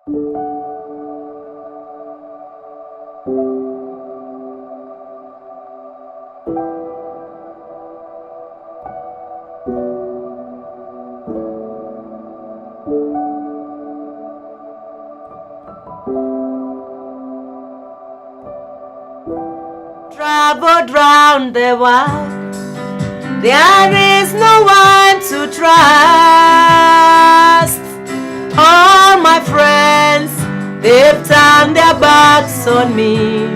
Traveled round the world, there is no one to trust. All my friends, they've turned their backs on me.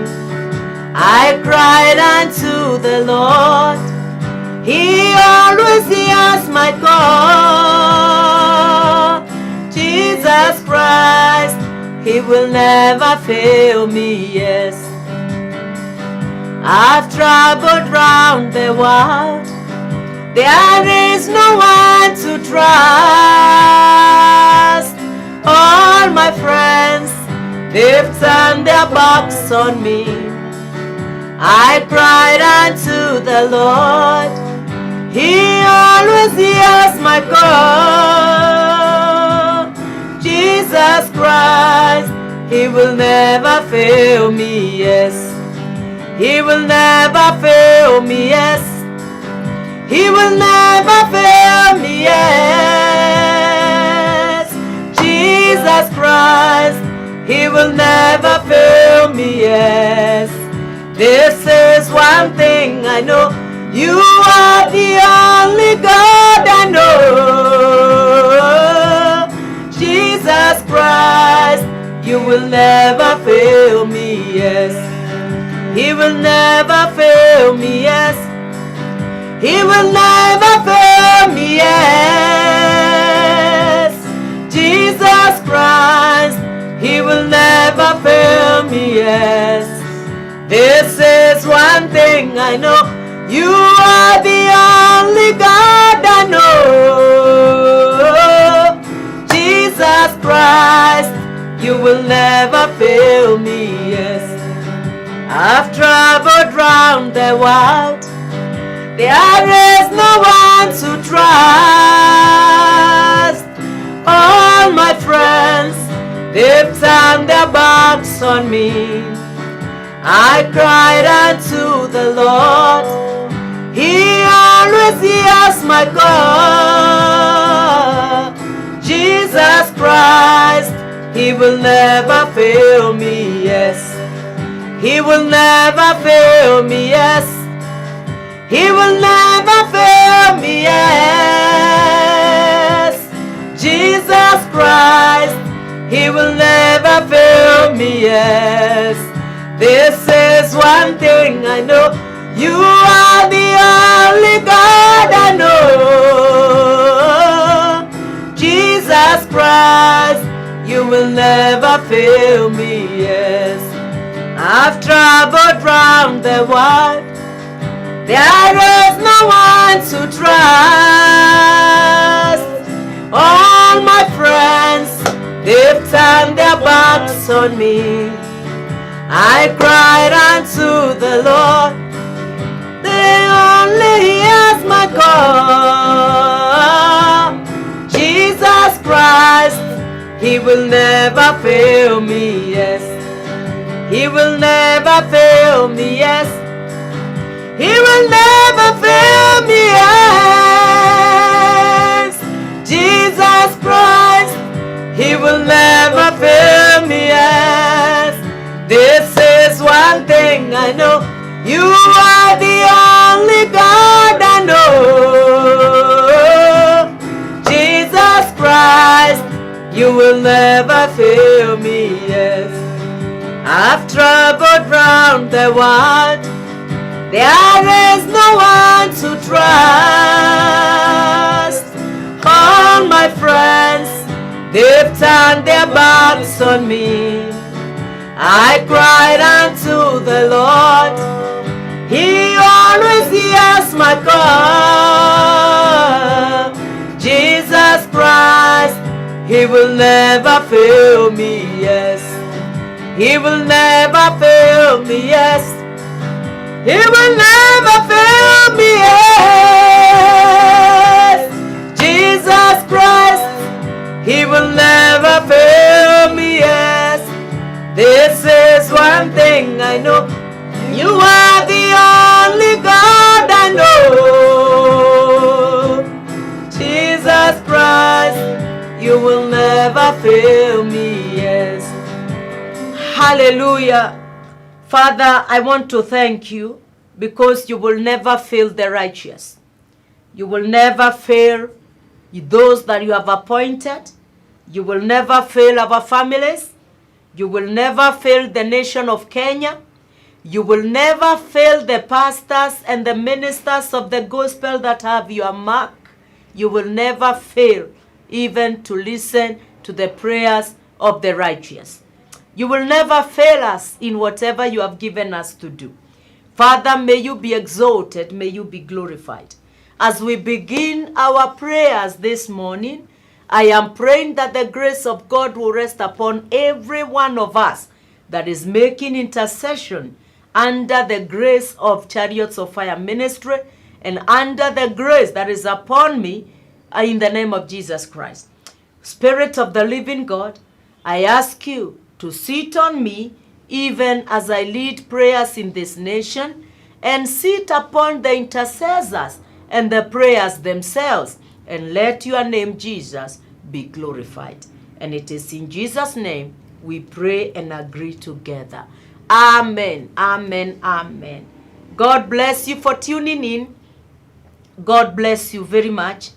I cried unto the Lord, He always hears my call. Jesus Christ, He will never fail me, yes. I've traveled round the world, there is no one to trust. All my friends, they've turned their backs on me. I cried unto the Lord, He always hears my call. Jesus Christ, He will never fail me, yes. He will never fail me, yes. He will never fail me, yes. Jesus Christ, He will never fail me, yes. This is one thing I know, You are the only God I know. Jesus Christ, You will never fail me, yes. He will never fail me, yes. He will never fail me, yes. Jesus Christ, He will never fail me, yes. This is one thing I know, You are the only God I know. Jesus Christ, You will never fail me, yes. I've traveled round the world, there is no one to trust. All my friends, they've turned their backs on me. I cried unto the Lord, He always hears my call. Jesus Christ, He will never fail me, yes. He will never fail me, yes. He will never fail me, yes. Jesus Christ, He will never fail me, yes. This is one thing I know, You are the only God I know. Jesus Christ, You will never fail me, yes. I've traveled round the world, there is no one to trust. All my friends, they've turned their backs on me. I cried unto the Lord, He only hears my call. Jesus Christ, He will never fail me, yes. He will never fail me, yes. He will never fail me, yes. Jesus Christ, He will never fail me, yes. This is one thing I know, You are the only God I know. Jesus Christ, You will never fail me, yes. I've traveled round the world, there is no one to trust. All my friends, they've turned their backs on me. I cried unto the Lord, He always hears my call. Jesus Christ, He will never fail me, yes. He will never fail me, yes. He will never fail me, yes. Jesus Christ, He will never fail me, This is one thing I know. You are the only God I know. Jesus Christ, you will never fail me, yes. Hallelujah. Father, I want to thank you because you will never fail the righteous. You will never fail those that you have appointed. You will never fail our families. You will never fail the nation of Kenya. You will never fail the pastors and the ministers of the gospel that have your mark. You will never fail even to listen to the prayers of the righteous. You will never fail us in whatever you have given us to do. Father, may you be exalted, may you be glorified. As we begin our prayers this morning, I am praying that the grace of God will rest upon every one of us that is making intercession under the grace of Chariots of Fire Ministry and under the grace that is upon me in the name of Jesus Christ. Spirit of the living God, I ask you to sit on me even as I lead prayers in this nation, and sit upon the intercessors and the prayers themselves, and let your name, Jesus, be glorified. And it is in Jesus' name we pray and agree together. Amen, amen, amen. God bless you for tuning in. God bless you very much.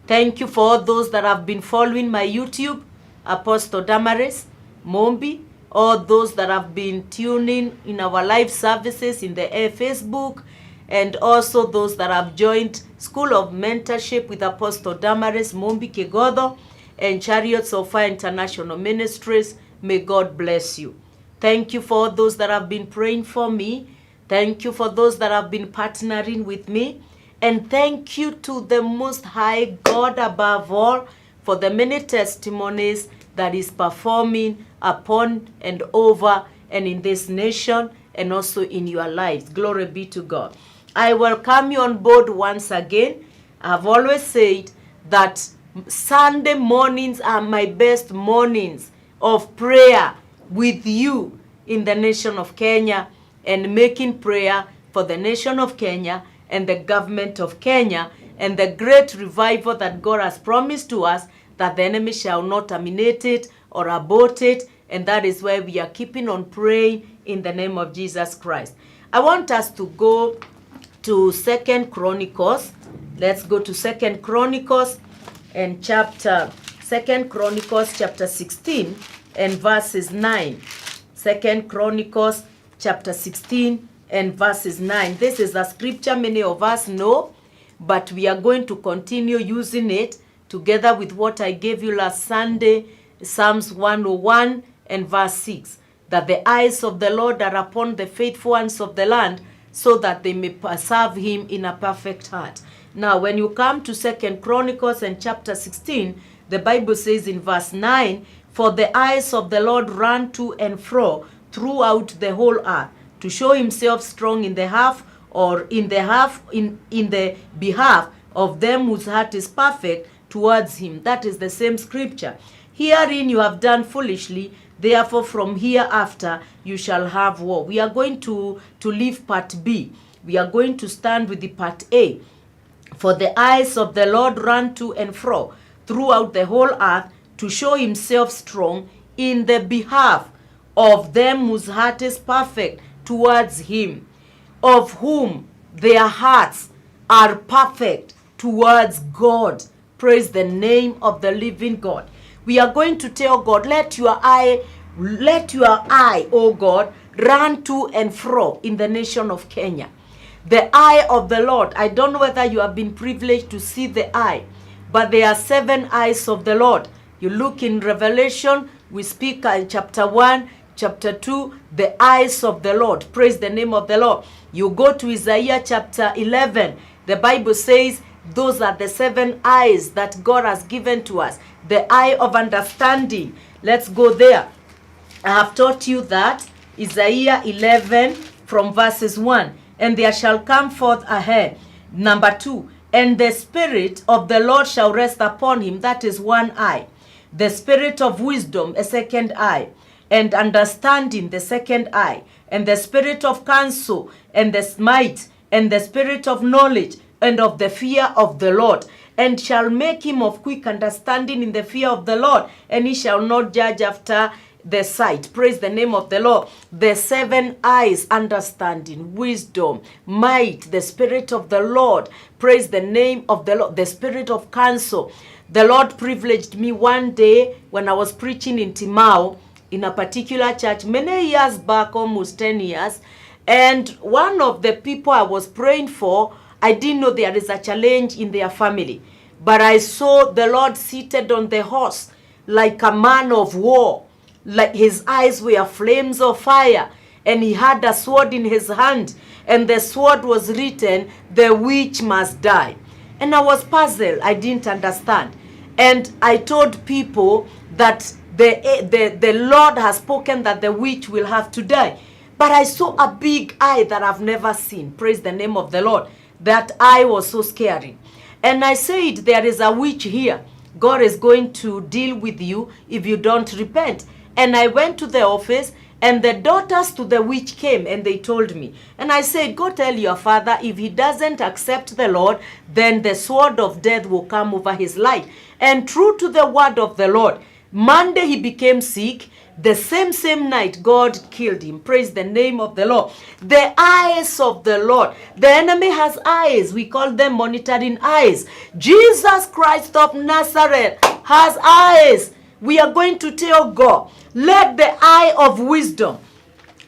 Thank you for all those that have been following my YouTube, Apostle Damaris Mombi, all those that have been tuning in our live services in the Facebook, and also those that have joined School of Mentorship with Apostle Damaris Mombi Kegodo and Chariots of Fire International Ministries. May God bless you. Thank you for all those that have been praying for me. Thank you for those that have been partnering with me. And thank you to the Most High God above all for the many testimonies that is performing upon and over and in this nation and also in your lives. Glory be to God. I welcome you on board once again. I've always said that Sunday mornings are my best mornings of prayer with you in the nation of Kenya, and making prayer for the nation of Kenya and the government of Kenya and the great revival that God has promised to us, that the enemy shall not terminate it or abort it. And that is why we are keeping on praying in the name of Jesus Christ. I want us to go to 2 Chronicles. Let's go to 2 Chronicles and 2 Chronicles chapter 16 and verses 9. 2 Chronicles chapter 16 and verses 9. This is a scripture many of us know, but we are going to continue using it together with what I gave you last Sunday, Psalms 101 and verse 6, that the eyes of the Lord are upon the faithful ones of the land, so that they may serve him in a perfect heart. Now, when you come to 2 Chronicles and chapter 16, the Bible says in verse 9, for the eyes of the Lord run to and fro throughout the whole earth, to show himself strong in the behalf of them whose heart is perfect towards him. That is the same scripture. Herein you have done foolishly, therefore from hereafter you shall have war. We are going to leave part B. We are going to stand with the part A. For the eyes of the Lord run to and fro throughout the whole earth, to show himself strong in the behalf of them whose heart is perfect towards him, of whom their hearts are perfect towards God. Praise the name of the living God. We are going to tell God, let your eye, oh God, run to and fro in the nation of Kenya. The eye of the Lord. I don't know whether you have been privileged to see the eye, but there are 7 eyes of the Lord. You look in Revelation, we speak in chapter 1, chapter 2, the eyes of the Lord. Praise the name of the Lord. You go to Isaiah chapter 11, the Bible says those are the 7 eyes that God has given to us. The eye of understanding. Let's go there. I have taught you that Isaiah 11 from verses 1. And there shall come forth a hair. Number 2. And the Spirit of the Lord shall rest upon him. That is 1 eye. The Spirit of wisdom, a 2nd eye. and understanding, the second eye, and the spirit of counsel, and the might, and the spirit of knowledge, and of the fear of the Lord, and shall make him of quick understanding in the fear of the Lord, and he shall not judge after the sight. Praise the name of the Lord. The 7 eyes, understanding, wisdom, might, the spirit of the Lord. Praise the name of the Lord. The spirit of counsel. The Lord privileged me one day when I was preaching in Timau in a particular church many years back, almost 10 years. And one of the people I was praying for, I didn't know there is a challenge in their family. But I saw the Lord seated on the horse like a man of war. Like his eyes were flames of fire, and he had a sword in his hand, and the sword was written, "The witch must die." And I was puzzled. I didn't understand. And I told people that the Lord has spoken that the witch will have to die. But I saw a big eye that I've never seen. Praise the name of the Lord. That eye was so scary. And I said, there is a witch here. God is going to deal with you if you don't repent. And I went to the office, and the daughters to the witch came, and they told me. And I said, go tell your father, if he doesn't accept the Lord, then the sword of death will come over his life. And true to the word of the Lord, Monday he became sick. The same night, God killed him. Praise the name of the Lord. The eyes of the Lord. The enemy has eyes. We call them monitoring eyes. Jesus Christ of Nazareth has eyes. We are going to tell God, let the eye of wisdom,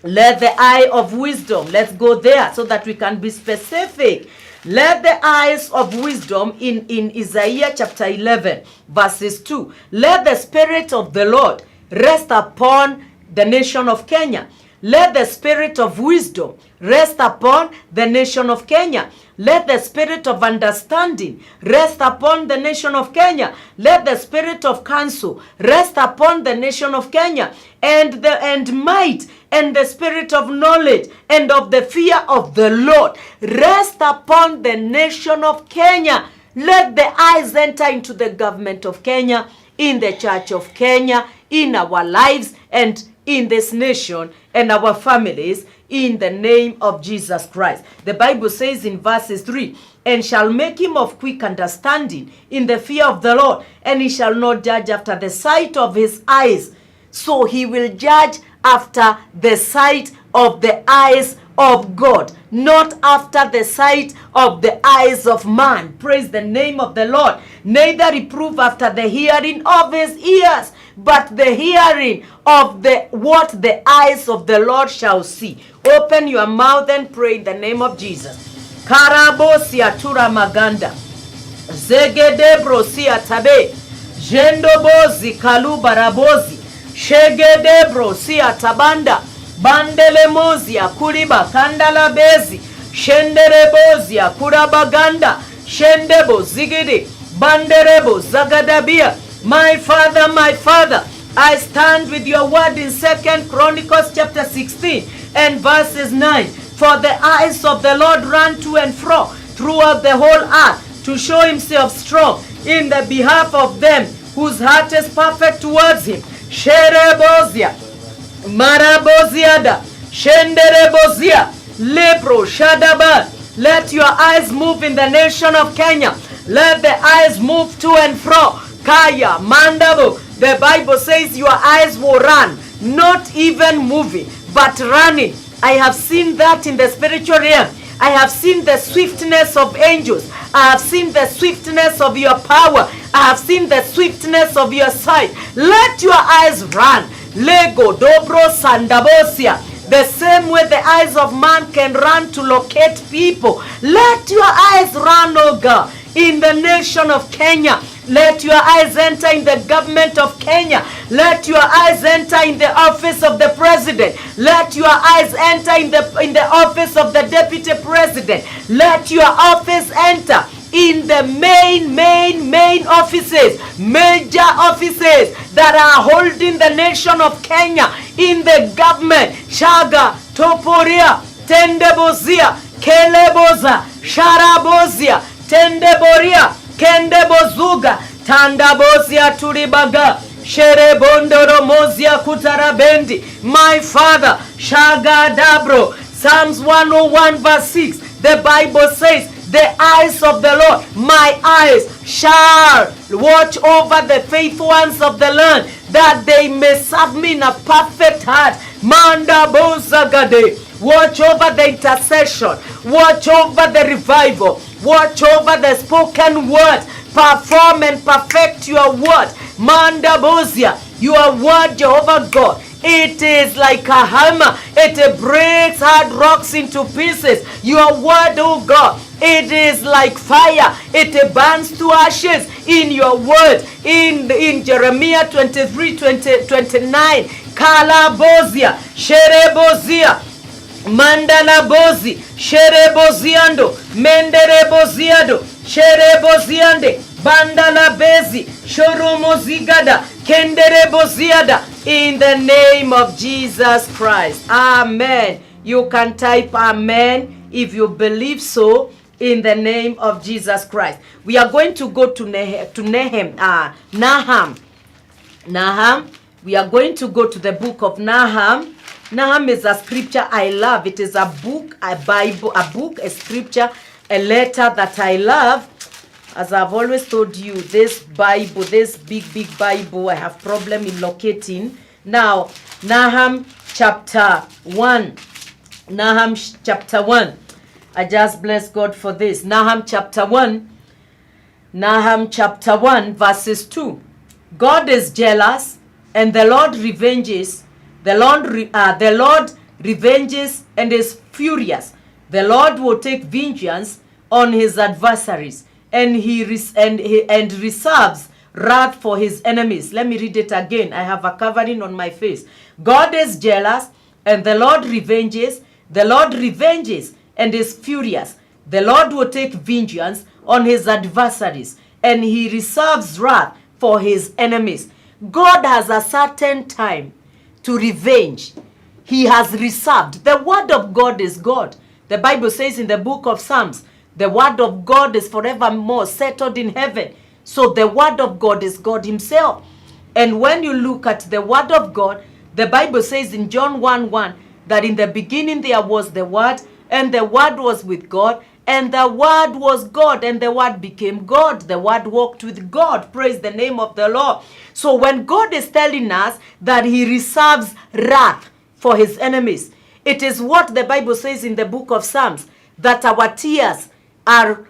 let the eye of wisdom, let's go there so that we can be specific. Let the eyes of wisdom in Isaiah chapter 11, verses 2. Let the spirit of the Lord rest upon the nation of Kenya. Let the spirit of wisdom rest upon the nation of Kenya. Let the spirit of understanding rest upon the nation of Kenya. Let the spirit of counsel rest upon the nation of Kenya. And might and the spirit of knowledge and of the fear of the Lord rest upon the nation of Kenya. Let the eyes enter into the government of Kenya, in the church of Kenya, in our lives, and in this nation and our families, in the name of Jesus Christ. The Bible says in verses 3, and shall make him of quick understanding in the fear of the Lord, and he shall not judge after the sight of his eyes. So he will judge after the sight of the eyes of God, not after the sight of the eyes of man. Praise the name of the Lord. Neither reprove after the hearing of his ears, but the hearing of what the eyes of the Lord shall see. Open your mouth and pray in the name of Jesus. Karabosia tura maganda. Zegedebrosia tabe. Jendobozi kalubarabozi. Shegedebrosia tabanda. Bandelemozia kuriba kandala bezi. Shenderebozia kurabaganda. Shendebo zigidi. Banderebo zagadabia. My Father, I stand with your word in 2 Chronicles chapter 16 and verses 9. For the eyes of the Lord run to and fro throughout the whole earth to show himself strong in the behalf of them whose heart is perfect towards him. Sherebozia, Maraboziada, Shenderebozia, Lepro, Shadaba. Let your eyes move in the nation of Kenya. Let the eyes move to and fro. Kaya, Mandabo. The Bible says your eyes will run, not even moving, but running. I have seen that in the spiritual realm. I have seen the swiftness of angels. I have seen the swiftness of your power. I have seen the swiftness of your sight. Let your eyes run. Lego, Dobro, Sandabosia. The same way the eyes of man can run to locate people. Let your eyes run, oh God, in the nation of Kenya. Let your eyes enter in the government of Kenya. Let your eyes enter in the office of the president. Let your eyes enter in the office of the deputy president. Let your office enter in the main offices, major offices that are holding the nation of Kenya in the government. Shaga, Toporia, Tendebozia, Keleboza, Sharabozia, Tendeboria, Kendebozuga, Tandabozia Turibaga, Sherebondoro mozia kutarabendi. My Father, Shagadabro. Psalms 101 verse 6. The Bible says, the eyes of the Lord, my eyes, shall watch over the faithful ones of the land, that they may serve me in a perfect heart. Manda bozagade. Watch over the intercession. Watch over the revival. Watch over the spoken word. Perform and perfect your word. Manda bozia. Your word, Jehovah God, it is like a hammer. It breaks hard rocks into pieces. Your word, oh God, it is like fire. It burns to ashes in your word. In Jeremiah 23:29. Kalabozia, Sherebozia, Mandalabozi, Shereboziando, Mendereboziado, Shereboziande, Bandalabezi, Shoromozigada, Kendereboziada, in the name of Jesus Christ. Amen. You can type amen if you believe so, in the name of Jesus Christ. We are going to go to Nahum. We are going to go to the book of Nahum. Nahum is a scripture I love. It is a book, a Bible, a book, a scripture, a letter that I love. As I've always told you, this Bible, this big Bible, I have problem in locating. Now, Nahum chapter 1. Nahum chapter 1. I just bless God for this. Nahum chapter 1. Nahum chapter 1 verses 2. God is jealous and the Lord revenges. The Lord revenges and is furious. The Lord will take vengeance on his adversaries, and he reserves wrath for his enemies. Let me read it again. I have a covering on my face. God is jealous and the Lord revenges. The Lord revenges and is furious. The Lord will take vengeance on his adversaries, and he reserves wrath for his enemies. God has a certain time to revenge. He has reserved. The word of God is God. The Bible says in the book of Psalms, the word of God is forevermore settled in heaven. So the word of God is God himself. And when you look at the word of God, the Bible says in John 1:1 that in the beginning there was the word, and the word was with God, and the word was God, and the word became God. The word walked with God. Praise the name of the Lord. So when God is telling us that he reserves wrath for his enemies, it is what the Bible says in the book of Psalms, that our tears are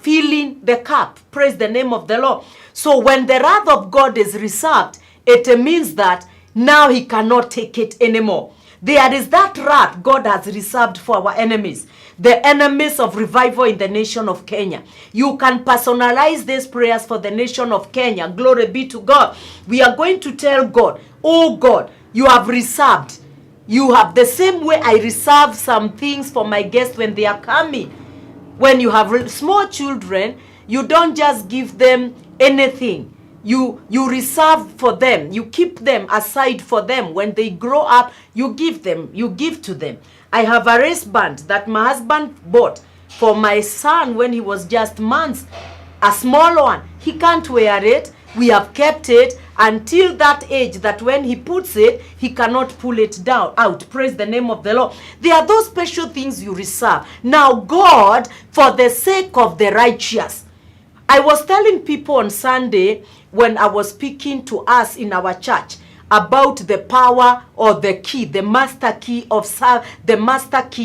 filling the cup. Praise the name of the Lord. So when the wrath of God is reserved, it means that now he cannot take it anymore. There is that wrath God has reserved for our enemies, the enemies of revival in the nation of Kenya. You can personalize these prayers for the nation of Kenya. Glory be to God. We are going to tell God, oh God, you have reserved. You have the same way I reserve some things for my guests when they are coming. When you have small children, you don't just give them anything. You reserve for them. You keep them aside for them. When they grow up, you give to them. I have a wristband that my husband bought for my son when he was just months. A small one. He can't wear it. We have kept it until that age that when he puts it, he cannot pull it out. Praise the name of the Lord. There are those special things you reserve. Now God, for the sake of the righteous. I was telling people on Sunday when I was speaking to us in our church about the power or the key, the master key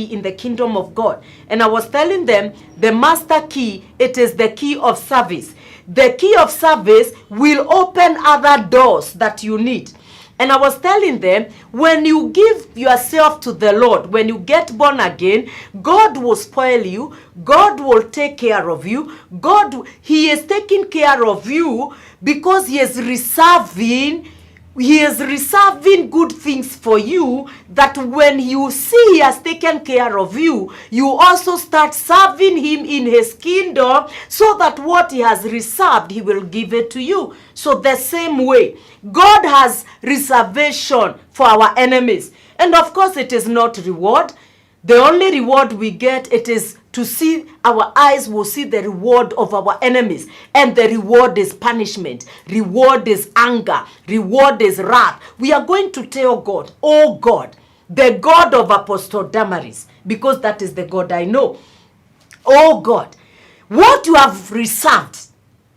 in the kingdom of God. And I was telling them the master key, it is the key of service. The key of service will open other doors that you need. And I was telling them, when you give yourself to the Lord, when you get born again, God will spoil you. God will take care of you. He is taking care of you because he is reserving good things for you, that when you see he has taken care of you, you also start serving him in his kingdom, so that what he has reserved, he will give it to you. So the same way, God has reservation for our enemies. And of course, it is not reward. The only reward we get, it is to see, our eyes will see the reward of our enemies. And the reward is punishment. Reward is anger. Reward is wrath. We are going to tell God, oh God, the God of Apostle Damaris, because that is the God I know. Oh God, what you have reserved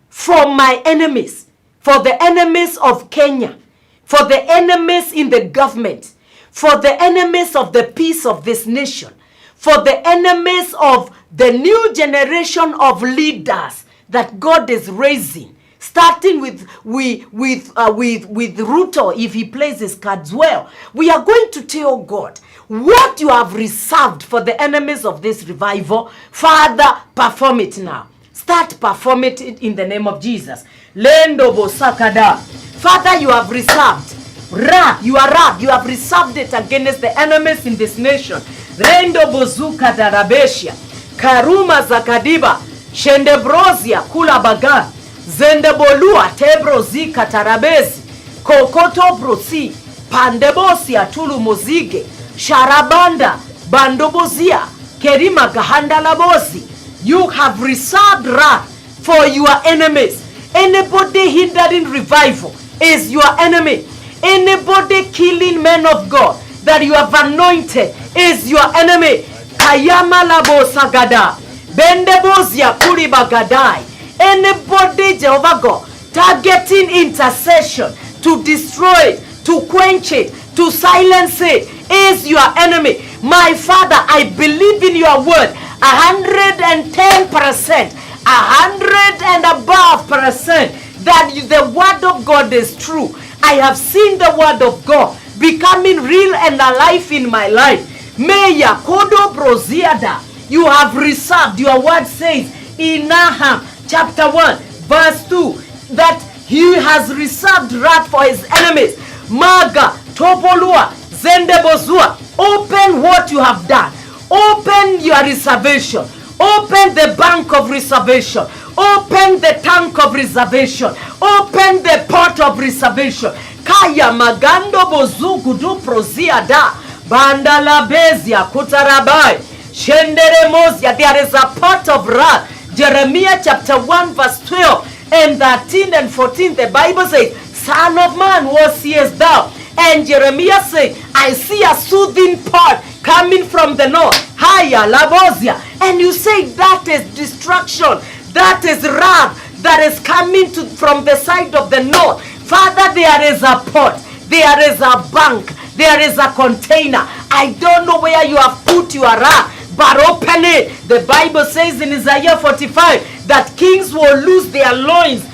from my enemies, for the enemies of Kenya, for the enemies in the government, for the enemies of the peace of this nation, for the enemies of the new generation of leaders that God is raising, starting with Ruto, if he plays his cards well. We are going to tell God what you have reserved for the enemies of this revival. Father, perform it now. Start perform it in the name of Jesus. Lendo Bosakada. Father, you have reserved wrath. You have reserved it against the enemies in this nation. Rendo Bozuka Darabeshia. Karuma Zakadiba. Shendebrozia Kula Baga. Zendebolua Tebrozi Katarabezi. Kokoto Brosi. Pandebosia Tulu Mozige. Sharabanda Bandobozia. Kerima Gahanda Labozi. You have reserved wrath for your enemies. Anybody hindering revival is your enemy. Anybody killing men of God that you have anointed is your enemy. Kayama labo sagada. Bendebozia kuribagadai. Anybody, Jehovah God, targeting intercession to destroy it, to quench it, to silence it, is your enemy. My Father, I believe in your word 110%, 100 and above percent that the word of God is true. I have seen the word of God becoming real and alive in my life. Meya Kodo Broziada, you have reserved, your word says in Nahum chapter 1 verse 2 that he has reserved wrath for his enemies. Maga Topolua Zendebozua, open what you have done. Open your reservation. Open the bank of reservation. Open the tank of reservation. Open the pot of reservation. Kaya magando bozugudu proziada. Bandala bezia kutarabai. Shendere mozia. There is a pot of wrath. Jeremiah chapter 1 verse 12 and 13 and 14. The Bible says, Son of man, what seest thou? And Jeremiah said, I see a soothing pot coming from the north. Haya labozia. And you say that is destruction. That is wrath that is coming from the side of the north. Father, there is a pot. There is a bank. There is a container. I don't know where you have put your wrath, but open it. The Bible says in Isaiah 45 that kings will lose their loins.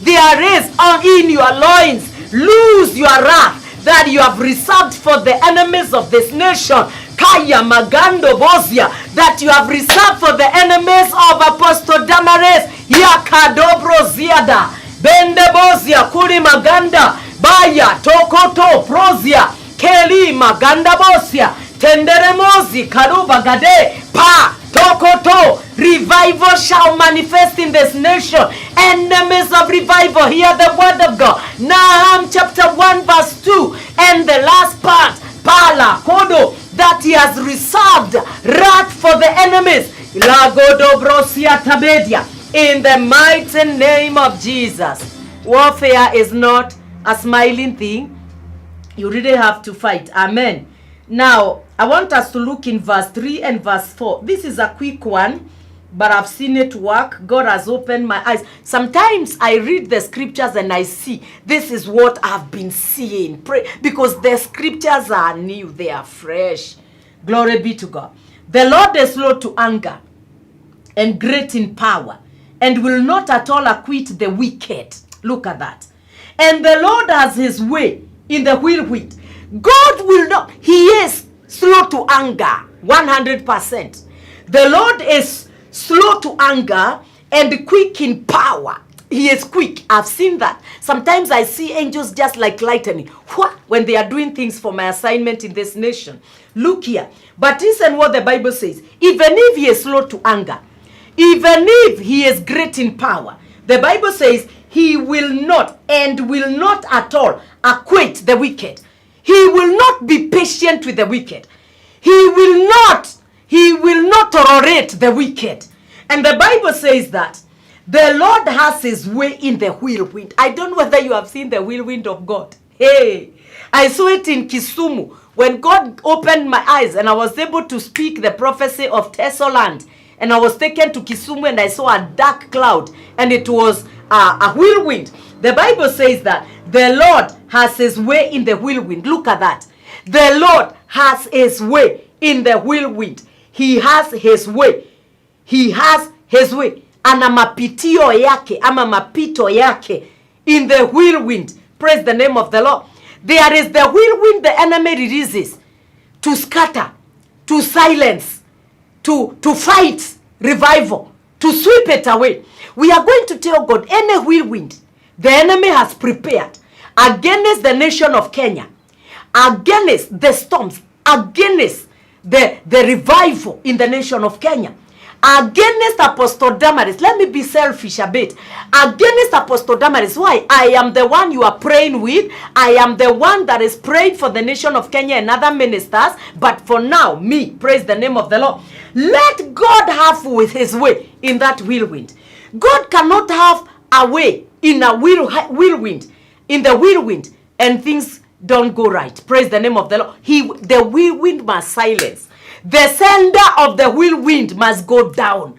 There is in your loins. Lose your wrath that you have reserved for the enemies of this nation. Kaya Magando Bozia, that you have reserved for the enemies of Apostle Damaris. Yakadobro Ziada. Bende Bozia, Kuri Maganda. Baya, Tokoto, Prozia. Keli Maganda Bozia. Tenderemozi, Karuba Gade. Pa, Tokoto. Revival shall manifest in this nation. Enemies of revival, hear the word of God. Nahum chapter 1 verse 2. And the last part, Pala, Kodo, that he has reserved wrath for the enemies. Lagodo Brosia Tabedia. In the mighty name of Jesus. Warfare is not a smiling thing. You really have to fight. Amen. Now, I want us to look in verse 3 and verse 4. This is a quick one, but I've seen it work. God has opened my eyes. Sometimes I read the scriptures and I see this is what I've been seeing. Pray, because the scriptures are new. They are fresh. Glory be to God. The Lord is slow to anger and great in power, and will not at all acquit the wicked. Look at that. And the Lord has his way in the whirlwind. God will not. He is slow to anger. 100%. The Lord is slow to anger and quick in power. He is quick. I've seen that. Sometimes I see angels just like lightning when they are doing things for my assignment in this nation. Look here. But listen what the Bible says. Even if he is slow to anger, even if he is great in power, the Bible says he will not and will not at all acquit the wicked. He will not be patient with the wicked. He will not He will not tolerate the wicked. And the Bible says that the Lord has his way in the whirlwind. I don't know whether you have seen the whirlwind of God. Hey, I saw it in Kisumu when God opened my eyes and I was able to speak the prophecy of Tesoland. And I was taken to Kisumu and I saw a dark cloud and it was a whirlwind. The Bible says that the Lord has his way in the whirlwind. Look at that. The Lord has his way in the whirlwind. He has his way. He has his way. Ana mapitio yake ama mapito yake in the whirlwind. Praise the name of the Lord. There is the whirlwind the enemy releases to scatter, to silence, to fight revival, to sweep it away. We are going to tell God any whirlwind the enemy has prepared against the nation of Kenya, against the storms, against the revival in the nation of Kenya, against Apostle Damaris. Let me be selfish a bit. Against Apostle Damaris. Why? I am the one you are praying with. I am the one that is praying for the nation of Kenya and other ministers. But for now, me, praise the name of the Lord. Let God have with his way in that whirlwind. God cannot have a way in a whirlwind, in the whirlwind, and things don't go right. Praise the name of the Lord. The whirlwind must silence. The sender of the whirlwind must go down.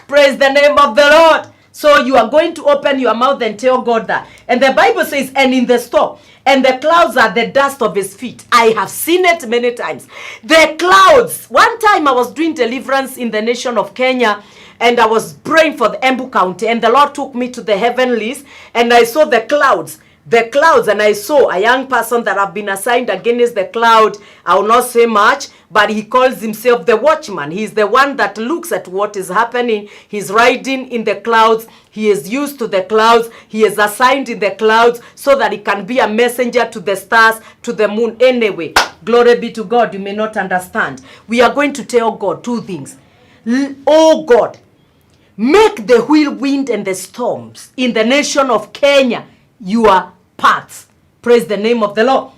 Praise the name of the Lord. So you are going to open your mouth and tell God that. And the Bible says, and in the storm, and the clouds are the dust of his feet. I have seen it many times. The clouds. One time I was doing deliverance in the nation of Kenya, and I was praying for the Embu County, and the Lord took me to the heavenlies, and I saw the clouds, and I saw a young person that have been assigned against the cloud. I will not say much, but he calls himself the watchman. He's the one that looks at what is happening. He's riding in the clouds. He is used to the clouds. He is assigned in the clouds so that he can be a messenger to the stars, to the moon. Anyway, glory be to God. You may not understand. We are going to tell God two things. Oh God, make the whirlwind and the storms in the nation of Kenya your paths. Praise the name of the Lord.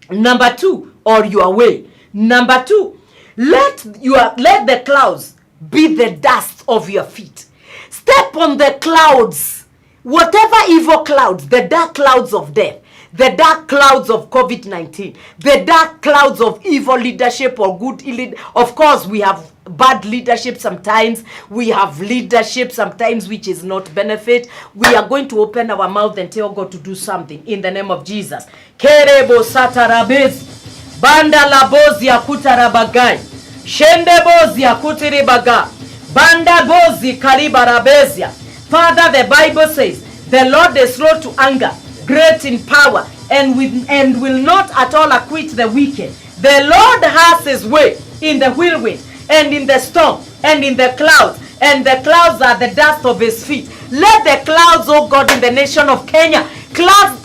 Number two, or your way. Number two, let the clouds be the dust of your feet. Step on the clouds. Whatever evil clouds, the dark clouds of death, the dark clouds of COVID-19, the dark clouds of evil leadership or good leadership. Of course, we have bad leadership sometimes. We have leadership sometimes which is not benefit. We are going to open our mouth and tell God to do something in the name of Jesus. Kerebo satarabez, banda labozi ya kutarabagai, shende bozi ya kutiribaga, banda bozi karibarabezia. Father, the Bible says, the Lord is slow to anger, great in power, and will not at all acquit the wicked. The Lord has his way in the whirlwind, and in the storm, and in the clouds, and the clouds are the dust of his feet. Let the clouds, oh God, in the nation of Kenya, clouds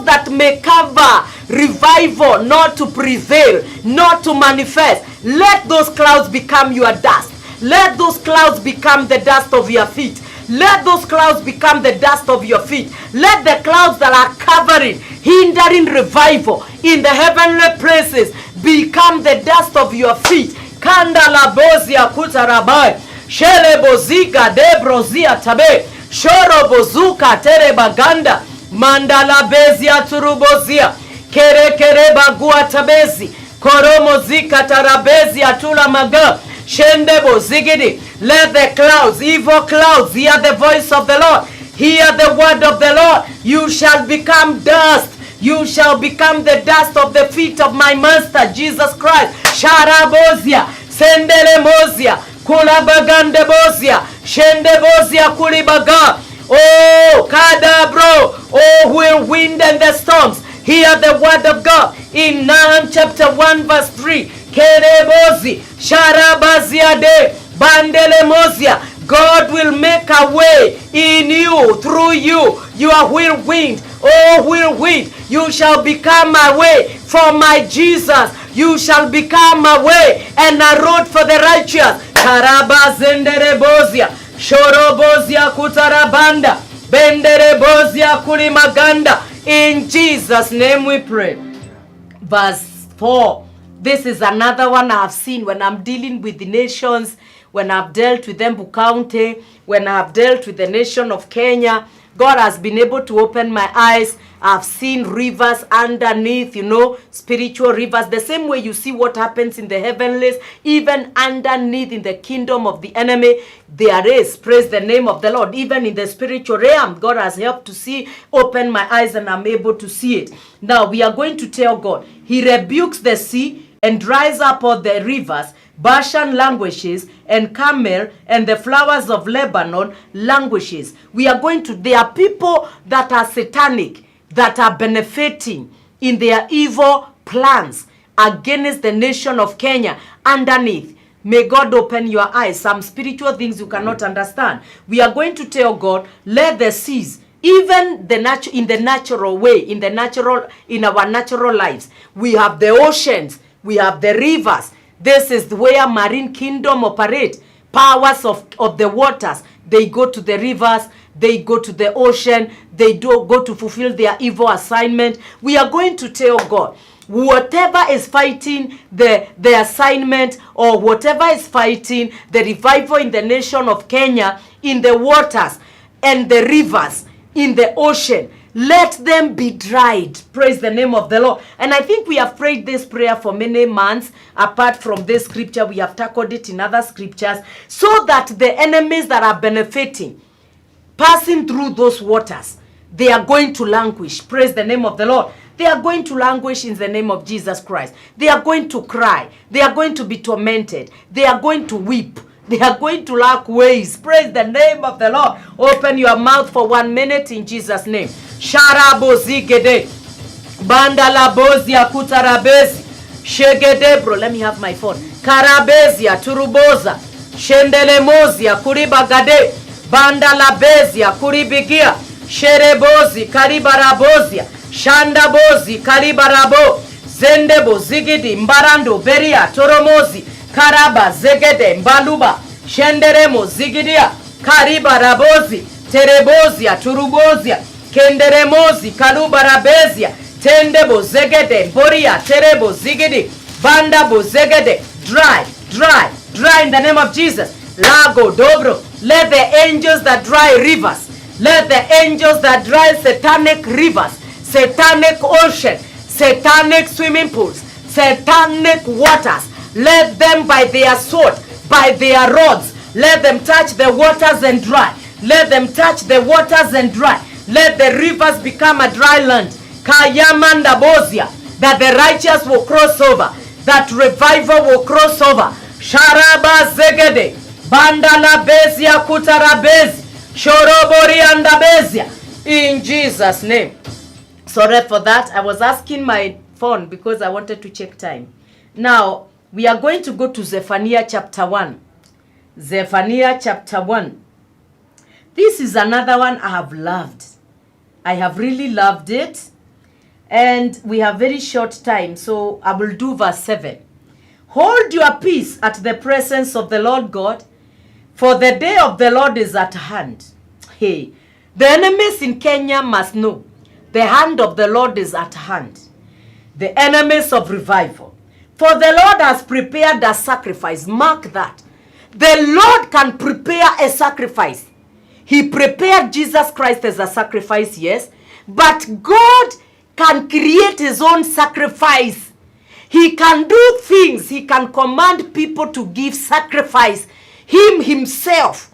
that may cover revival, not to prevail, not to manifest. Let those clouds become your dust. Let those clouds become the dust of your feet. Let those clouds become the dust of your feet. Let the clouds that are covering, hindering revival in the heavenly places become the dust of your feet. Kanda la bozia kutarabai, shele boziga debrozia tabe, shoro bozuka tere baganda, mandala bezia turubozia, kere bagua tabezi, koromo zika tarabezi atula maga, shendebo zigidi. Let the clouds, evil clouds, hear the voice of the Lord. Hear the word of the Lord. You shall become dust. You shall become the dust of the feet of my master, Jesus Christ. Sharabozia, sendelemozia, kulabagandebozia, shendebozia kulibaga. Oh, kadabro, oh, whirlwind and the storms. Hear the word of God in Nahum chapter 1 verse 3. Kerebozi, sharabazia de, bandelemozia. God will make a way in you, through you. You are whirlwind. Oh, whirlwind, you shall become a way for my Jesus. You shall become a way and a road for the righteous. Karabazenderebozia, shorobozia kutarabanda, benderebozia kulimaganda. In Jesus' name we pray. Verse 4. This is another one I have seen when I'm dealing with the nations, when I've dealt with Embu County, when I've dealt with the nation of Kenya. God has been able to open my eyes. I've seen rivers underneath, spiritual rivers. The same way you see what happens in the heavenlies, even underneath in the kingdom of the enemy, there is, praise the name of the Lord. Even in the spiritual realm, God has helped to see, open my eyes, and I'm able to see it. Now, we are going to tell God, He rebukes the sea and dries up all the rivers. Bashan languishes, and Carmel and the flowers of Lebanon languishes. There are people that are satanic, that are benefiting in their evil plans against the nation of Kenya underneath. May God open your eyes. Some spiritual things you cannot understand. We are going to tell God, let the seas, even in the natural way, in our natural lives, we have the oceans, we have the rivers. This is where marine kingdom operate. Powers of the waters. They go to the rivers. They go to the ocean. They do go to fulfill their evil assignment. We are going to tell God, whatever is fighting the assignment, or whatever is fighting the revival in the nation of Kenya, in the waters and the rivers, in the ocean, let them be dried. Praise the name of the Lord. And I think we have prayed this prayer for many months. Apart from this scripture, we have tackled it in other scriptures, so that the enemies that are benefiting, passing through those waters, they are going to languish. Praise the name of the Lord. They are going to languish in the name of Jesus Christ. They are going to cry. They are going to be tormented. They are going to weep. They are going to lack ways. Praise the name of the Lord. Open your mouth for 1 minute in Jesus' name. Sharabo zigede. Bandala bozia kutarabezi. Shegedebro. Let me have my phone. Karabezia turuboza. Shendelemozia kuribagade. Bandala bezia kuribigia. Sherebozi karibarabozia. Shandabozi karibarabo. Zendebo zigidi mbarando beria toromozi. Karaba zegede mbaluba shenderemo zigidia kariba rabozi terebozia turubozia kenderemozi kaluba rabezia tendebo zegede mboria terebo zigidi bandabo zegede dry in the name of Jesus. Lago dobro. Let the angels that dry rivers, let the angels that dry satanic rivers, satanic ocean, satanic swimming pools, satanic waters, let them by their sword, by their rods, let them touch the waters and dry. Let them touch the waters and dry. Let the rivers become a dry land. Kayamanda bozia, that the righteous will cross over, that revival will cross over. Sharaba zegede, bandala bezia kutarabezi, shorobori andabezia. In Jesus' name. Sorry for that. I was asking my phone because I wanted to check time. Now, we are going to go to Zephaniah chapter 1. Zephaniah chapter 1. This is another one I have loved. I have really loved it. And we have very short time, so I will do verse 7. Hold your peace at the presence of the Lord God, for the day of the Lord is at hand. Hey, the enemies in Kenya must know the hand of the Lord is at hand. The enemies of revival. For the Lord has prepared a sacrifice. Mark that. The Lord can prepare a sacrifice. He prepared Jesus Christ as a sacrifice, yes. But God can create his own sacrifice. He can do things. He can command people to give sacrifice. Him himself,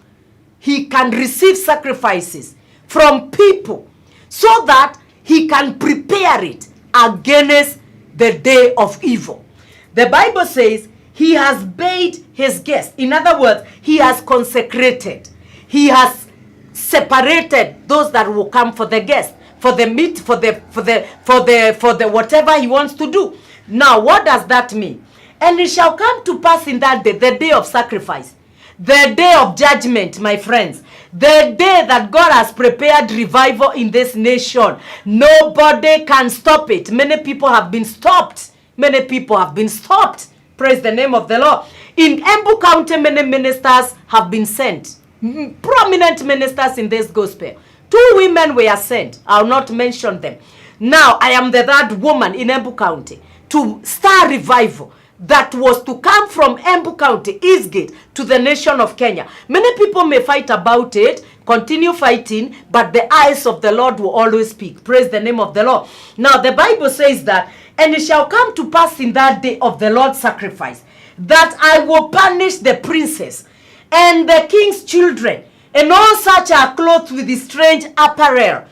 he can receive sacrifices from people so that he can prepare it against the day of evil. The Bible says he has bade his guests. In other words, he has consecrated. He has separated those that will come for the guest, for the meat, for the whatever he wants to do. Now, what does that mean? And it shall come to pass in that day, the day of sacrifice, the day of judgment, my friends, the day that God has prepared revival in this nation. Nobody can stop it. Many people have been stopped. Many people have been stopped. Praise the name of the Lord. In Embu County, many ministers have been sent. Prominent ministers in this gospel. 2 women were sent. I'll not mention them. Now, I am the third woman in Embu County to start revival. that was to come from Embu County, Eastgate, to the nation of Kenya. Many people may fight about it, continue fighting, but the eyes of the Lord will always speak. Praise the name of the Lord. Now, the Bible says that, and it shall come to pass in that day of the Lord's sacrifice, that I will punish the princes and the king's children, and all such are clothed with strange apparel.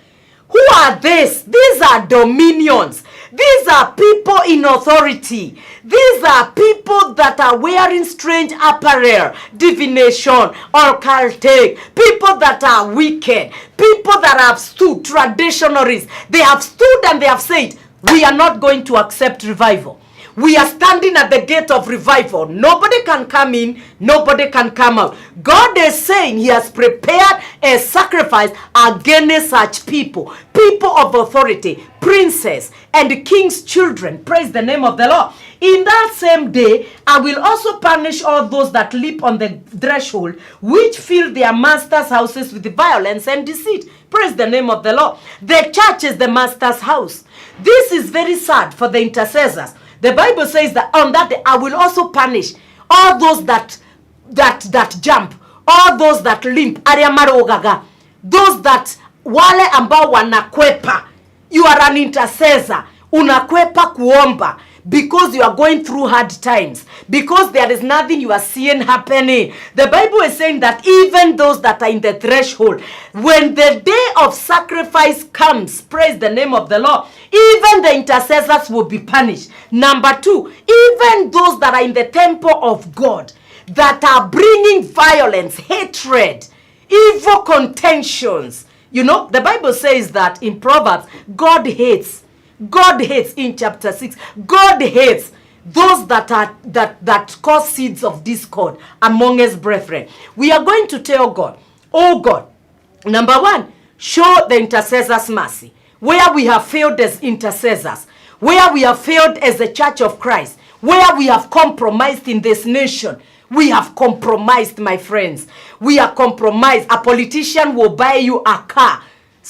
Who are these? These are dominions. These are people in authority. These are people that are wearing strange apparel, divination, occultic, people that are wicked, people that have stood, traditionalists. They have stood and they have said, we are not going to accept revival. We are standing at the gate of revival. Nobody can come in, nobody can come out. God is saying he has prepared a sacrifice against such people. People of authority, princes, and king's children. Praise the name of the Lord. In that same day, I will also punish all those that leap on the threshold, which fill their master's houses with violence and deceit. Praise the name of the Lord. The church is the master's house. This is very sad for the intercessors. The Bible says that on that day, I will also punish all those that jump, all those that limp, those that wale ambao wanakwepa. You are an intercessor, unakwepa kuomba, because you are going through hard times, because there is nothing you are seeing happening. The Bible is saying that even those that are in the threshold, when the day of sacrifice comes, praise the name of the Lord, even the intercessors will be punished. Number two, even those that are in the temple of God, that are bringing violence, hatred, evil contentions. You know, the Bible says that in Proverbs, God hates in chapter 6, God hates those that cause seeds of discord among his brethren. We are going to tell God, oh God, number one, show the intercessors mercy. Where we have failed as intercessors, where we have failed as the Church of Christ, where we have compromised in this nation. We have compromised, my friends. We are compromised. A politician will buy you a car.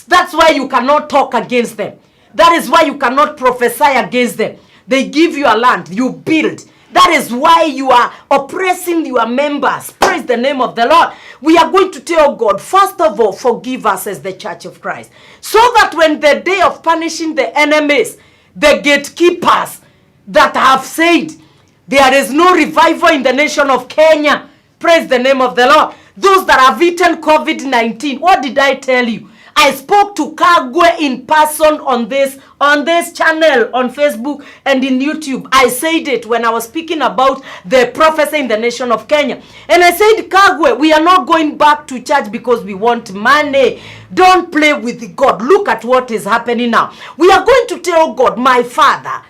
That's why you cannot talk against them. That is why you cannot prophesy against them. They give you a land, you build. That is why you are oppressing your members. Praise the name of the Lord. We are going to tell God, first of all, forgive us as the Church of Christ. So that when the day of punishing the enemies, the gatekeepers that have said, there is no revival in the nation of Kenya. Praise the name of the Lord. Those that have eaten COVID-19. What did I tell you? I spoke to Kagwe in person on this channel on Facebook and in YouTube. I said it when I was speaking about the prophecy in the nation of Kenya. And I said, Kagwe, we are not going back to church because we want money. Don't play with God. Look at what is happening now. We are going to tell God, my Father,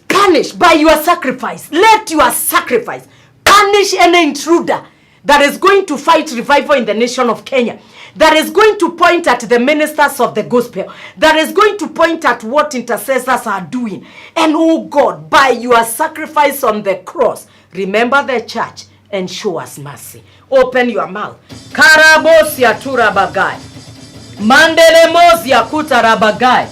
punish by your sacrifice. Let your sacrifice punish any intruder that is going to fight revival in the nation of Kenya, that is going to point at the ministers of the gospel, that is going to point at what intercessors are doing. And oh God, by your sacrifice on the cross, remember the church and show us mercy. Open your mouth. Karabosia turabagai. Mandele mozia kutarabagai.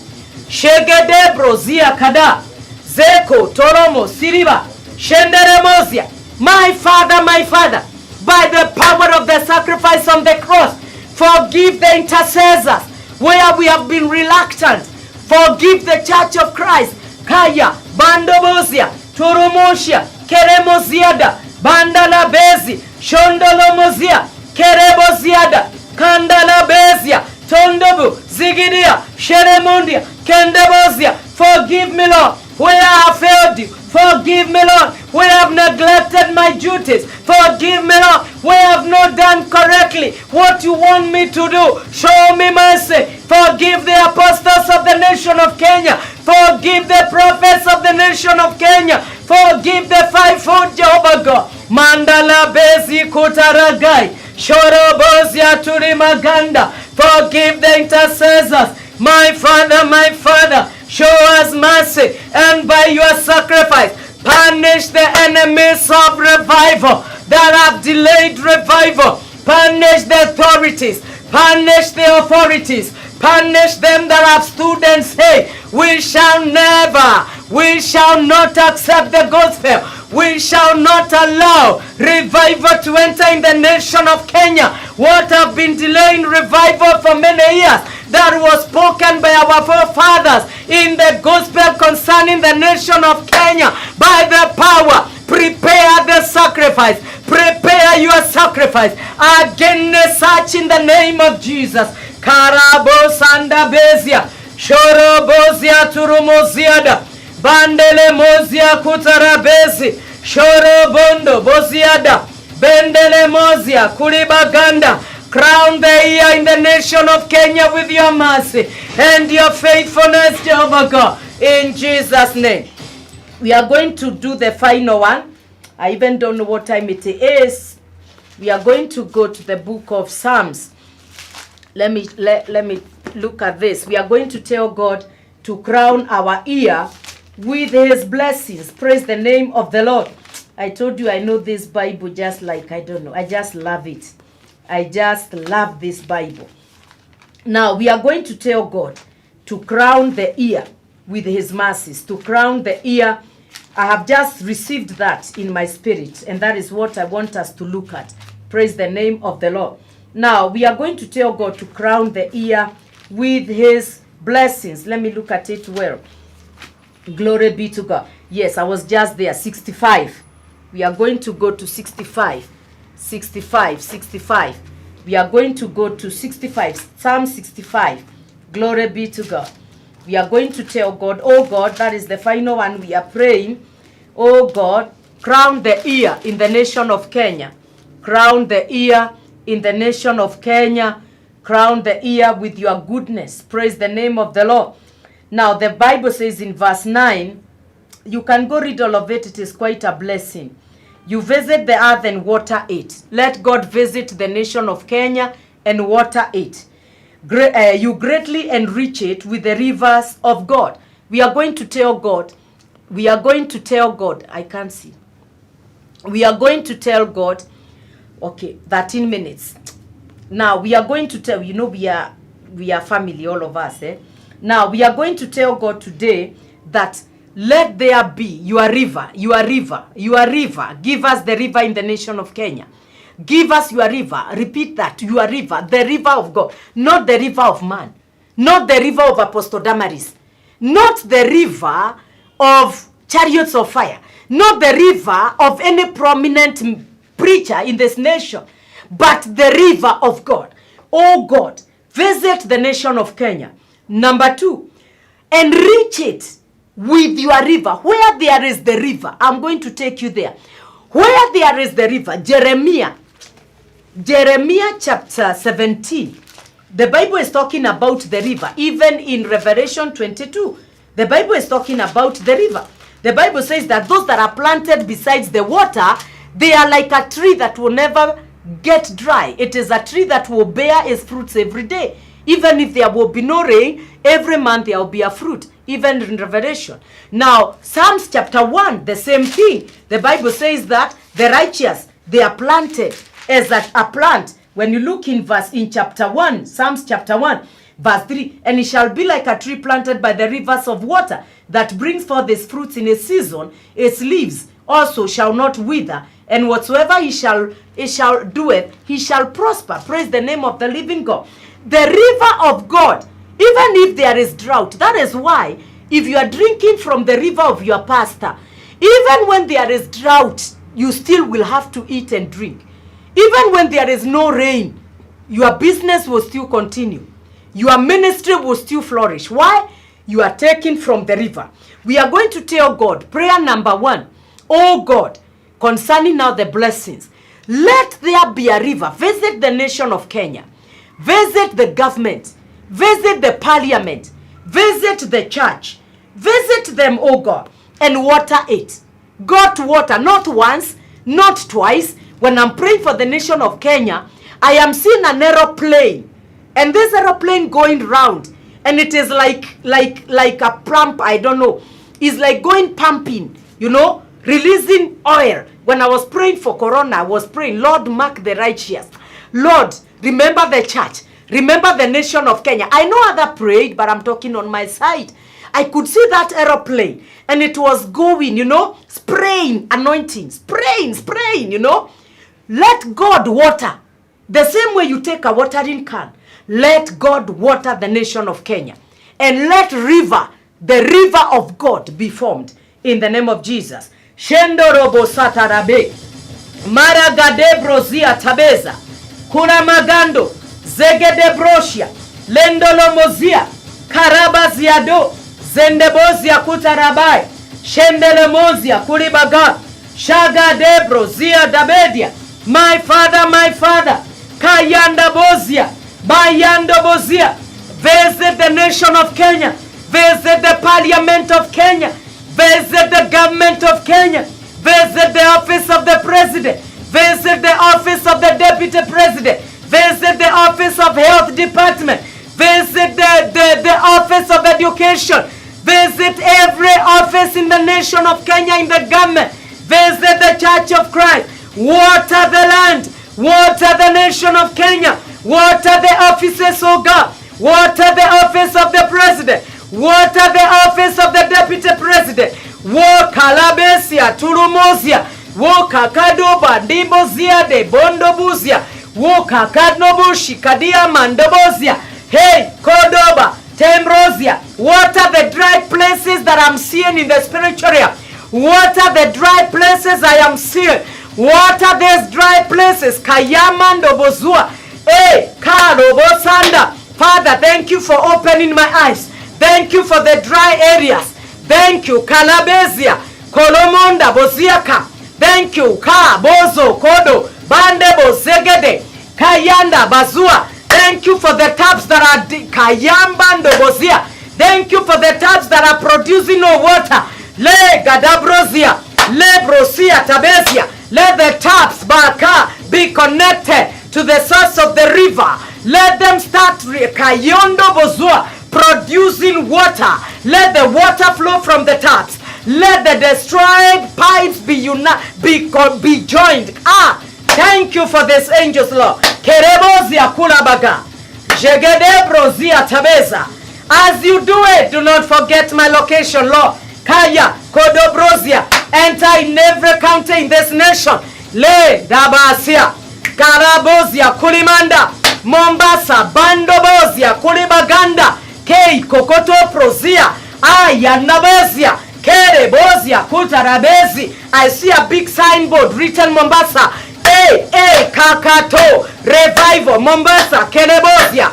Shegedebro zia kada. Zeko toromo siriba. Shendere mozia. My Father, by the power of the sacrifice on the cross, forgive the intercessors where we have been reluctant. Forgive the Church of Christ. Kaya, Bandobozia, Turumoshia, Keremoziada, Bandala Bezi, Shondolomozia, Kereboziada, Kandala Bezia, Tondobu, Zigidia, Sheremundia, Kendebozia. Forgive me, Lord, where I have failed you. Forgive me, Lord, where I have neglected my duties. Forgive me, Lord, where I have not done correctly what you want me to do. Show me mercy. Forgive the apostles of the nation of Kenya. Forgive the prophets of the nation of Kenya. Forgive the fivefold Jehovah God. Mandala Bezi Kutaragai. Shorobozia Turimaganda. Forgive the intercessors. My Father, show us mercy, and by your sacrifice, punish the enemies of revival that have delayed revival. Punish the authorities. Punish the authorities. Punish them that have stood and say, we shall not accept the gospel. We shall not allow revival to enter in the nation of Kenya. What have been delaying revival for many years, that was spoken by our forefathers in the gospel concerning the nation of Kenya, by the power. Prepare the sacrifice. Prepare your sacrifice against such in the name of Jesus. Karabosanda bezia, shorobozia turumoziada, bandele mozia kutarabezi, shorobondo boziada, bendele mozia kulibaganda. Crown the year in the nation of Kenya with your mercy and your faithfulness, Jehovah God, in Jesus' name. We are going to do the final one. I even don't know what time it is. We are going to go to the book of Psalms. Let me look at this. We are going to tell God to crown our ear with his blessings. Praise the name of the Lord. I told you I know this Bible just like, I don't know, I just love it. I just love this Bible. Now we are going to tell God to crown the ear with his mercies, to crown the ear. I have just received that in my spirit, and that is what I want us to look at. Praise the name of the Lord. Now we are going to tell God to crown the ear with his blessings. Let me look at it well. Glory be to God. Yes, I was just there. 65. We are going to go to 65. 65. We are going to go to 65. Psalm 65. Glory be to God. We are going to tell God, oh God, that is the final one. We are praying, oh God, crown the ear in the nation of Kenya. Crown the ear in the nation of Kenya. Crown the ear with your goodness. Praise the name of the Lord. Now the Bible says in verse 9, you can go read all of it. It is quite a blessing. You visit the earth and water it. Let God visit the nation of Kenya and water it. You greatly enrich it with the rivers of God. We are going to tell God. We are going to tell God. I can't see. We are going to tell God. Okay, 13 minutes. Now we are going to tell. You know, we are family, all of us. Now we are going to tell God today that let there be your river. Give us the river in the nation of Kenya. Give us your river. Repeat that. Your river. The river of God. Not the river of man. Not the river of Apostle Damaris. Not the river of chariots of fire. Not the river of any prominent preacher in this nation. But the river of God. Oh God, visit the nation of Kenya. Number 2, enrich it with your river. Where there is the river, I'm going to take you there. Where there is the river, Jeremiah chapter 17. The Bible is talking about the river. Even in Revelation 22, the Bible is talking about the river. The Bible says that those that are planted besides the water, they are like a tree that will never get dry. It is a tree that will bear its fruits every day. Even if there will be no rain, every month there will be a fruit, even in Revelation. Now, Psalms chapter 1, the same thing. The Bible says that the righteous, they are planted as a plant. When you look in chapter 1, Psalms chapter 1, verse 3, and it shall be like a tree planted by the rivers of water that brings forth its fruits in its season, its leaves also shall not wither, and whatsoever he shall doeth, he shall prosper. Praise the name of the living God. The river of God, even if there is drought, that is why if you are drinking from the river of your pastor, even when there is drought, you still will have to eat and drink. Even when there is no rain, your business will still continue. Your ministry will still flourish. Why? You are taking from the river. We are going to tell God, prayer number 1, oh God, concerning now the blessings, let there be a river. Visit the nation of Kenya. Visit the government. Visit the parliament. Visit the church. Visit them, oh God, and water it. Got water, not once, not twice. When I'm praying for the nation of Kenya, I am seeing an aeroplane. And this aeroplane going round. And it is like a pump, I don't know. It's like going pumping, you know, releasing oil. When I was praying for Corona, I was praying, Lord, mark the righteous. Lord, remember the church. Remember the nation of Kenya. I know other prayed, but I'm talking on my side. I could see that aeroplane, and it was going, spraying anointing, spraying, Let God water. The same way you take a watering can. Let God water the nation of Kenya. And let the river of God be formed in the name of Jesus. Shendo robo satarabe. Maragade brozia tabeza. Kuna magando. Zegede broshia. Lendolo mozia. Karabaziado. Zendebozia kutarabai. Shendele mozia kuribaga. Shaga brozia dabedia. My father. Kayanda bozia. Bayando bozia. Visit the nation of Kenya. Visit the parliament of Kenya. Visit the government of Kenya. Visit the office of the president. Visit the office of the deputy president. Visit the office of health department. Visit the office of education. Visit every office in the nation of Kenya in the government. Visit the Church of Christ. Water the land. Water the nation of Kenya. Water the offices, oh God. Water the office of the president. Water the office of the deputy president. Wo kalabesia turumozia. Wo kakado bandibozia de bondobuzia. Wo kakadnobushi kadia mandobozia. Hey, Kodoba, Tembrozia. Water the dry places that I'm seeing in the spiritual area. Water the dry places I am seeing. Water these dry places. Kayamandobozua. Hey, Karobosanda. Father, thank you for opening my eyes. Thank you for the dry areas. Thank you, Kalabezia, Kolomonda, Boziaka. Thank you, Ka, Bozo, Kodo, Bandebo, Zegede, Kayanda, Bazua. Thank you for the taps that are Kayambando, Bozia. Thank you for the taps that are producing no water. Le Gadabrozia, Le Brosia, Tabezia. Let the taps, Baka, be connected to the source of the river. Let them start Kayondo Bozua producing water. Let the water flow from the taps. Let the destroyed pipes be joined. Thank you for this, angels, Lord. Kerebozia kulabaga. Jegede brozia tabeza. As you do it, do not forget my location, Lord. Kaya Kodobrozia. Enter in every county in this nation. Le Dabasia. Karabozia Kulimanda. Mombasa, Bandobozia, Kulibaganda, Kei, Kokoto, Prozia, Ayanabozia, Kere, Bozia, Kutarabezi. I see a big signboard written Mombasa. Kakato, Revival, Mombasa, Kerebozia,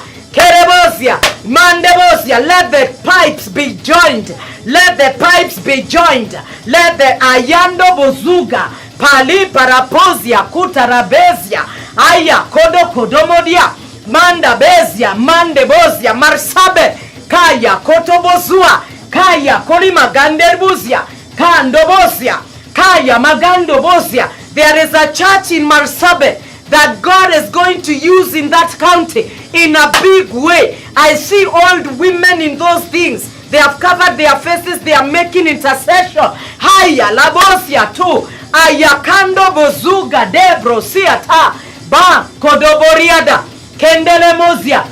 Mandebozia. Let the pipes be joined. Let the pipes be joined. Let the Ayando Bozuga, Pali, Parapozia, Kutarabezia, Aya, Kodomodia. Manda bezia, mande bozia, marsabe, kaya kotobozua, kaya kolima ganderbuzia, kandobozia, kaya magandobozia. There is a church in Marsabe that God is going to use in that county in a big way. I see old women in those things. They have covered their faces. They are making intercession. Haya labozia tu, ayakando bozuga debrosia ta, ba kodoboriada. Kendele mozia,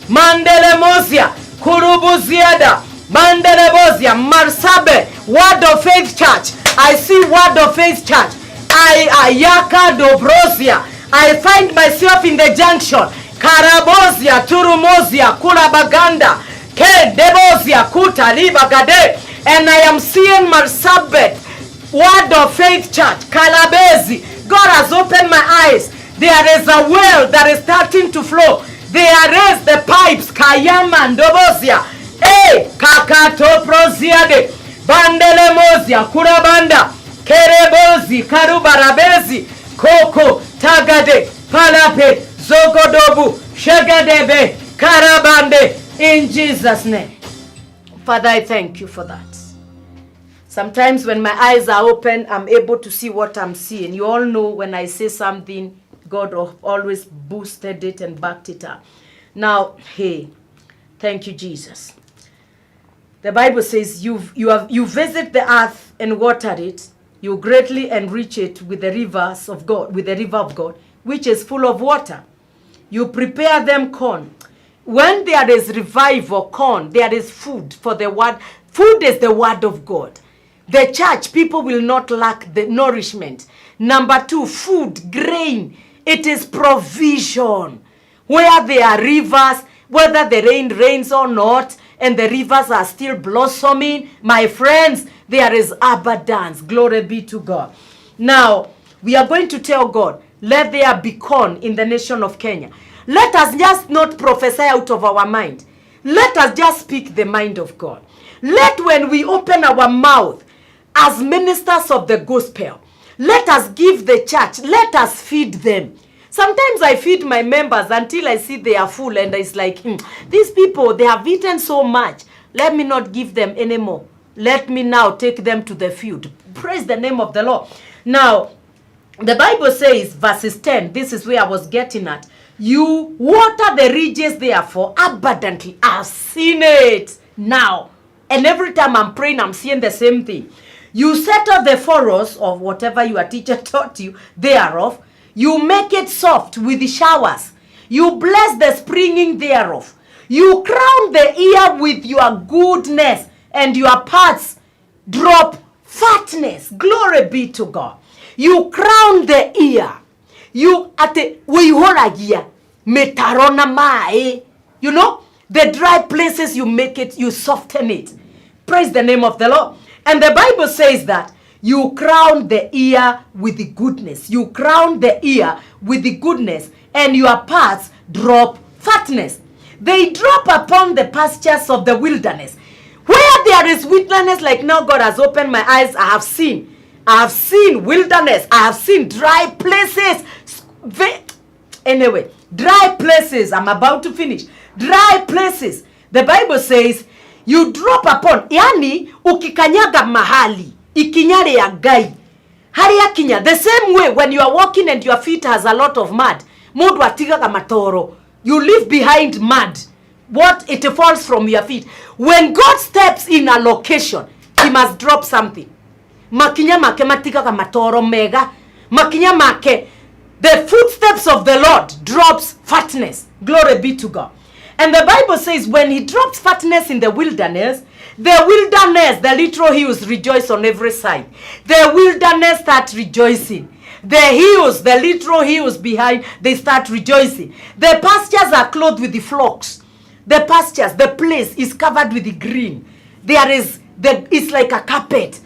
mandele mozia, kurubuziada, mandele mozia, marsabe, Word of Faith Church. I see Word of Faith Church. Ayaka dobrozia. I find myself in the junction. Karabozia, turumozia, kulabaganda, kendebozia, kutalibagade, and I am seeing Marsabet, Word of Faith Church, Kalabezi. God has opened my eyes. There is a well that is starting to flow. There is the pipes. Kayama ndobozia. Kakato proziade. Bandele mozia. Kurabanda. Kerebozi. Karubarabezi. Koko. Tagade. Palape. Zogodobu. Shagadebe. Karabande. In Jesus' name. Father, I thank you for that. Sometimes when my eyes are open, I'm able to see what I'm seeing. You all know when I say something, God always boosted it and backed it up. Now, hey, thank you, Jesus. The Bible says you visit the earth and water it, you greatly enrich it with the rivers of God, with the river of God, which is full of water. You prepare them corn. When there is revival, corn, there is food for the word. Food is the word of God. The church, people will not lack the nourishment. Number 2, food, grain. It is provision. Where there are rivers, whether the rain rains or not, and the rivers are still blossoming, my friends, there is abundance. Glory be to God. Now, we are going to tell God, let there be corn in the nation of Kenya. Let us just not prophesy out of our mind. Let us just speak the mind of God. Let when we open our mouth as ministers of the gospel, let us give the church, let us feed them. Sometimes I feed my members until I see they are full and it's like, these people, they have eaten so much. Let me not give them anymore. Let me now take them to the field. Praise the name of the Lord. Now, the Bible says, verses 10, this is where I was getting at. You water the ridges therefore abundantly. I've seen it now. And every time I'm praying, I'm seeing the same thing. You settle the furrows of whatever your teacher taught you thereof. You make it soft with the showers. You bless the springing thereof. You crown the ear with your goodness, and your parts drop fatness. Glory be to God. You crown the ear. You metarona mae. You know, the dry places you make it, you soften it. Praise the name of the Lord. And the Bible says that you crown the ear with the goodness. You crown the ear with the goodness, and your parts drop fatness. They drop upon the pastures of the wilderness. Where there is wilderness, like now God has opened my eyes, I have seen wilderness. I have seen dry places. Anyway, dry places. I'm about to finish. Dry places. The Bible says, you drop upon. Yani, ukikanyaga mahali. Ikinyare ya gai. Haria kinya. The same way when you are walking and your feet has a lot of mud. Mundu atiga kamatoro. You leave behind mud. What? It falls from your feet. When God steps in a location, he must drop something. Makinya make matika kamatoro mega. Makinya make. The footsteps of the Lord drops fatness. Glory be to God. And the Bible says when he drops fatness in the wilderness, the literal hills rejoice on every side. The wilderness starts rejoicing. The hills, the literal hills behind, they start rejoicing. The pastures are clothed with the flocks. The pastures, the place is covered with the green. There is, it's like a carpet.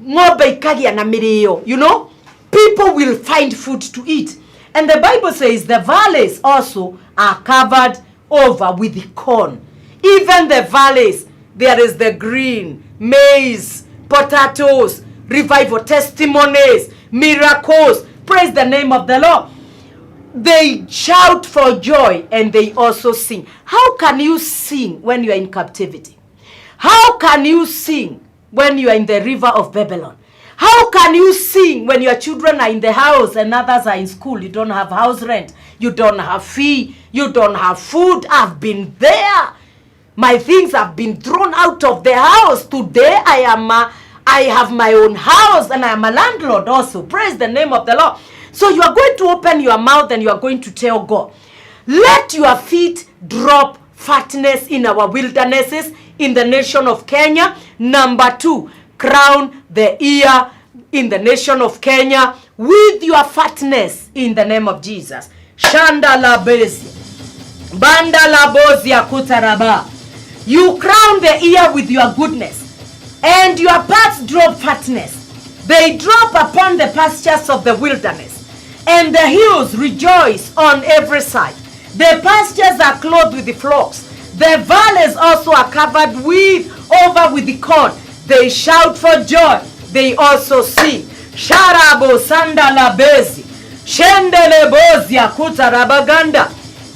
You know, people will find food to eat. And the Bible says the valleys also are covered over with the corn. Even the valleys, there is the green, maize, potatoes, revival testimonies, miracles. Praise the name of the Lord. They shout for joy and they also sing. How can you sing when you are in captivity? How can you sing when you are in the river of Babylon? How can you sing when your children are in the house and others are in school? You don't have house rent. You don't have fee. You don't have food. I've been there. My things have been thrown out of the house. Today I have my own house and I am a landlord also. Praise the name of the Lord. So you are going to open your mouth and you are going to tell God, let your feet drop fatness in our wildernesses in the nation of Kenya. Number 2, crown the ear in the nation of Kenya with your fatness in the name of Jesus. Shanda la bezi. Banda la bozia kutaraba. You crown the ear with your goodness, and your parts drop fatness. They drop upon the pastures of the wilderness, and the hills rejoice on every side. The pastures are clothed with the flocks. The valleys also are covered over with the corn. They shout for joy. They also sing. Sharabo sandala bezi. Shendele bozia kutarabaganda.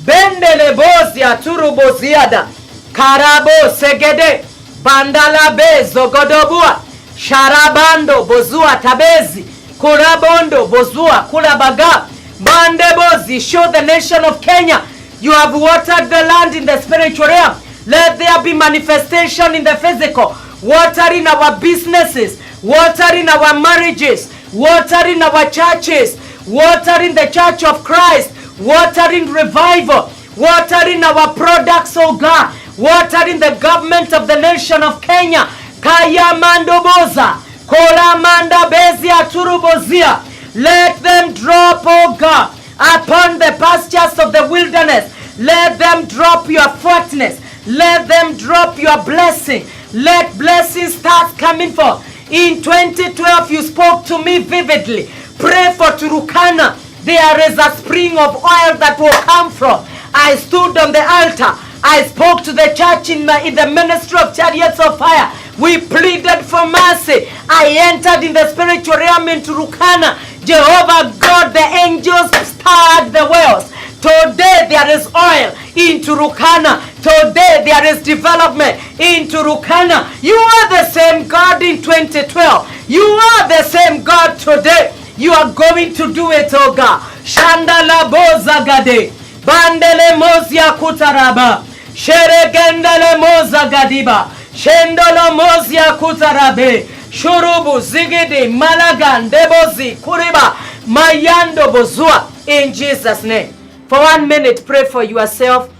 Bendele bozia turuboziada. Karabo segede. Bandala bezo godobua. Sharabando bozua tabezi. Kurabondo bozua kurabaga. Bandebozi. Show the nation of Kenya. You have watered the land in the spiritual realm. Let there be manifestation in the physical. Water in our businesses. Water in our marriages. Water in our churches. Water in the church of Christ. watering revival, watering our products, oh God, watering the government of the nation of Kenya. Kaya mandoboza, kola manda bezia turubozia. Let them drop, oh God, upon the pastures of the wilderness. Let them drop your fatness. Let them drop your blessing. Let blessings start coming forth. In 2012, you spoke to me vividly. Pray for Turukana. There is a spring of oil that will come from. I stood on the altar. I spoke to the church in the ministry of chariots of fire. We pleaded for mercy. I entered in the spiritual realm in Turukana. Jehovah God, the angels stirred the wells. Today there is oil in Turukana. Today there is development in Turukana. You are the same God in 2012. You are the same God today. You are going to do it, oh God. Shandala bozagade. Bandele mozia kutaraba. Sheregendele mozagadiba. Shendolo mozia kutarabe. Shurubu zigidi malagan debozi kuriba mayando bozua. In Jesus' name. For 1 minute, pray for yourself.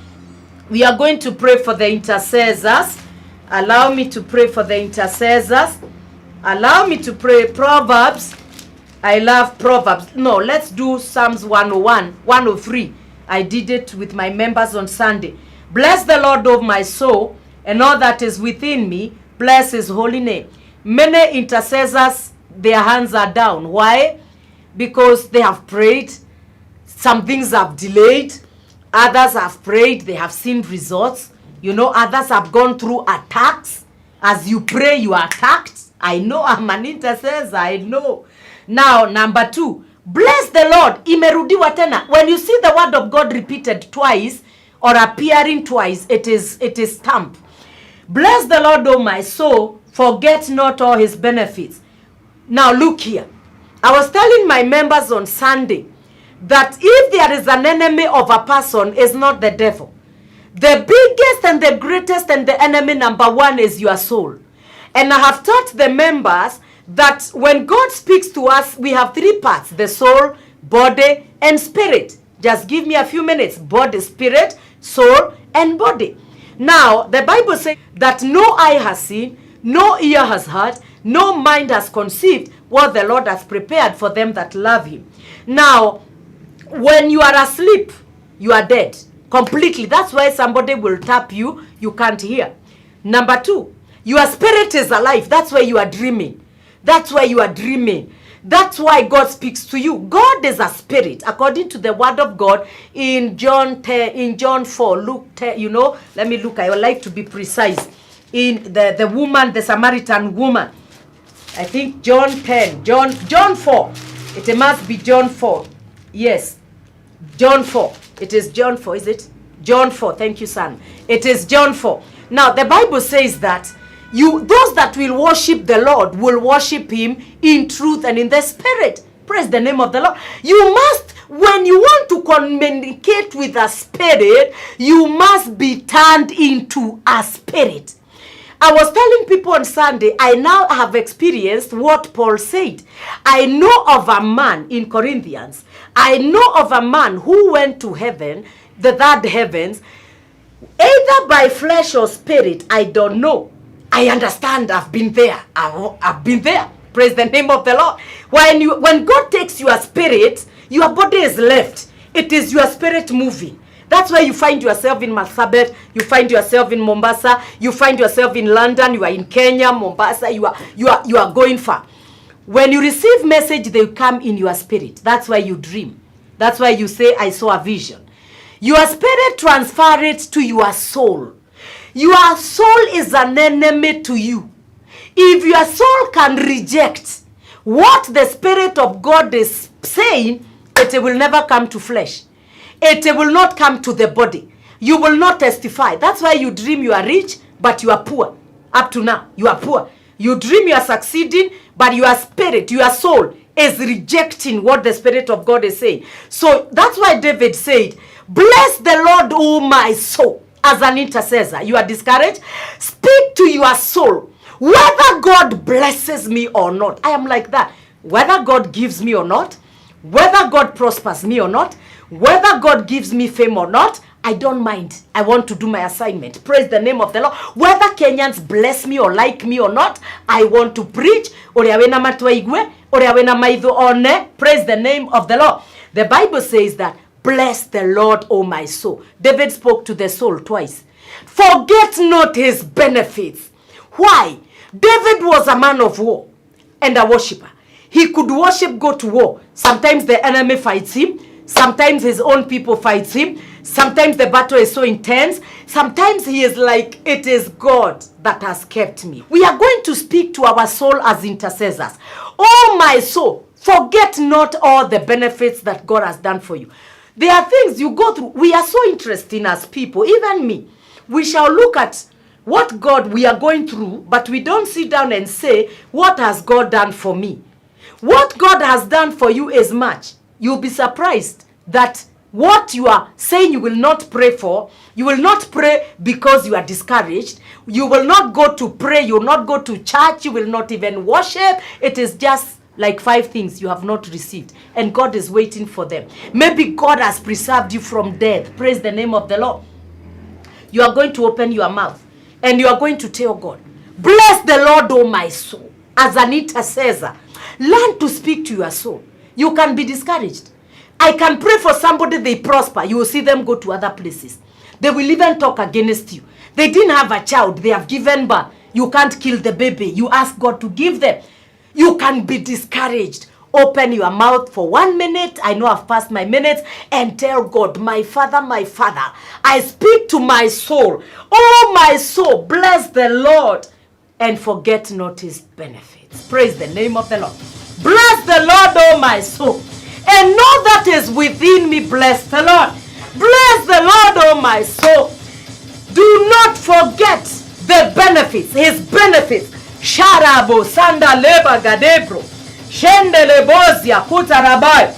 We are going to pray for the intercessors. Allow me to pray for the intercessors. Allow me to pray Proverbs. I love Proverbs. No, let's do Psalms 101, 103. I did it with my members on Sunday. Bless the Lord of my soul, and all that is within me. Bless his holy name. Many intercessors, their hands are down. Why? Because they have prayed. Some things have delayed. Others have prayed. They have seen results. You know, others have gone through attacks. As you pray, you are attacked. I know, I'm an intercessor. I know. Now, number 2, bless the Lord. Imerudiwa tena. When you see the word of God repeated twice or appearing twice, it is stamped. Bless the Lord, O my soul. Forget not all his benefits. Now, look here. I was telling my members on Sunday that if there is an enemy of a person, is not the devil. The biggest and the greatest and the enemy number 1 is your soul. And I have taught the members that when God speaks to us, we have 3 parts: the soul, body, and spirit. Just give me a few minutes. Body, spirit, soul, and body. Now, the Bible says that no eye has seen, no ear has heard, no mind has conceived what the Lord has prepared for them that love him. Now, when you are asleep, you are dead completely. That's why somebody will tap you, you can't hear. Number 2, your spirit is alive. That's why you are dreaming. That's why you are dreaming. That's why God speaks to you. God is a spirit, according to the word of God in John 10, in John 4, Luke 10, you know, let me look, I would like to be precise. In the woman, the Samaritan woman, I think John 10, John 4, it must be John 4, yes, John 4, it is John 4, is it? John 4, thank you, son. It is John 4. Now, the Bible says that those that will worship the Lord will worship him in truth and in the spirit. Praise the name of the Lord. You must, when you want to communicate with a spirit, you must be turned into a spirit. I was telling people on Sunday, I now have experienced what Paul said. I know of a man in Corinthians. I know of a man who went to heaven, the third heavens, either by flesh or spirit, I don't know. I understand. I've been there. I've been there. Praise the name of the Lord. When God takes your spirit, your body is left. It is your spirit moving. That's why you find yourself in Marsabit, you find yourself in Mombasa, you find yourself in London, you are in Kenya, Mombasa, you are going far. When you receive message, they come in your spirit. That's why you dream. That's why you say, I saw a vision. Your spirit transfers it to your soul. Your soul is an enemy to you. If your soul can reject what the Spirit of God is saying, it will never come to flesh. It will not come to the body. You will not testify. That's why you dream you are rich, but you are poor. Up to now, you are poor. You dream you are succeeding, but your spirit, your soul, is rejecting what the Spirit of God is saying. So that's why David said, bless the Lord, O my soul. As an intercessor, you are discouraged. Speak to your soul. Whether God blesses me or not. I am like that. Whether God gives me or not. Whether God prospers me or not. Whether God gives me fame or not, I don't mind. I want to do my assignment. Praise the name of the Lord. Whether Kenyans bless me or like me or not, I want to preach. Praise the name of the Lord. The Bible says that, bless the Lord, O my soul. David spoke to the soul twice. Forget not his benefits. Why? David was a man of war and a worshiper. He could worship, go to war. Sometimes the enemy fights him. Sometimes his own people fights him. Sometimes the battle is so intense. Sometimes he is like, it is God that has kept me. We are going to speak to our soul as intercessors. Oh, my soul, forget not all the benefits that God has done for you. There are things you go through. We are so interesting as people, even me. We shall look at what God we are going through, but we don't sit down and say, what has God done for me? What God has done for you is much. You'll be surprised that what you are saying you will not pray for, you will not pray because you are discouraged. You will not go to pray. You will not go to church. You will not even worship. It is just like 5 things you have not received. And God is waiting for them. Maybe God has preserved you from death. Praise the name of the Lord. You are going to open your mouth and you are going to tell God, bless the Lord, oh my soul. As an intercessor, learn to speak to your soul. You can be discouraged. I can pray for somebody, they prosper. You will see them go to other places. They will even talk against you. They didn't have a child. They have given birth. You can't kill the baby. You ask God to give them. You can be discouraged. Open your mouth for 1 minute. I know I've passed my minutes. And tell God, my Father, I speak to my soul. Oh, my soul, bless the Lord and forget not his benefits. Praise the name of the Lord. Bless the Lord, oh my soul. And know that is within me. Bless the Lord. Bless the Lord, oh my soul. Do not forget the benefits, his benefits. Sharabo, Sanda Leba Gadebro, Shendele Bozia, Kutarabai,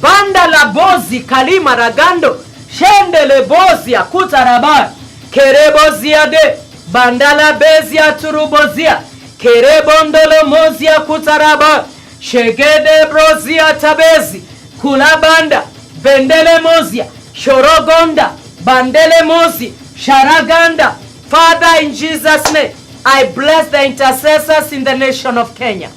Banda la Bozi, Kalima Ragando, Shendele Bozia, Kutarabai, Kerebozia de, Bandala Bezia Turubozia, Kerebondolo Mozia Kutarabai, Shegede Brozia Tabezi, Kulabanda, Bendele Mozia, Shorogonda, Bandele Mozi, Sharaganda. Father, in Jesus' name, I bless the intercessors in the nation of Kenya.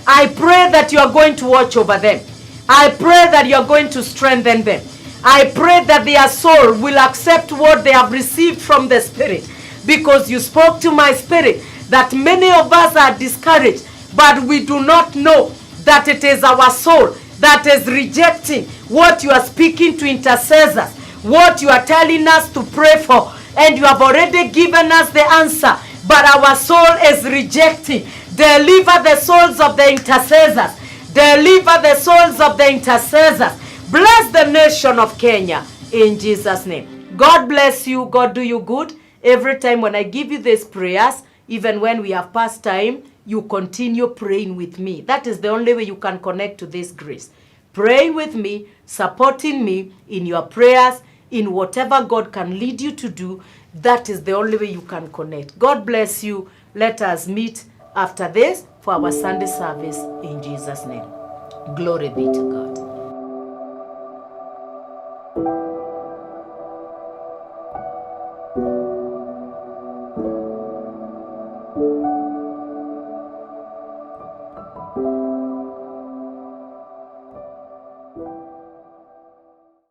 I pray that you are going to watch over them. I pray that you are going to strengthen them. I pray that their soul will accept what they have received from the Spirit, because you spoke to my spirit that many of us are discouraged, but we do not know that it is our soul that is rejecting what you are speaking to intercessors, what you are telling us to pray for, and you have already given us the answer, but our soul is rejecting. Deliver the souls of the intercessors. Deliver the souls of the intercessors. Bless the nation of Kenya in Jesus' name. God bless you. God do you good. Every time when I give you these prayers, even when we have past time, you continue praying with me. That is the only way you can connect to this grace. Praying with me, supporting me in your prayers, in whatever God can lead you to do. That is the only way you can connect. God bless you. Let us meet after this for our Sunday service in Jesus' name. Glory be to God.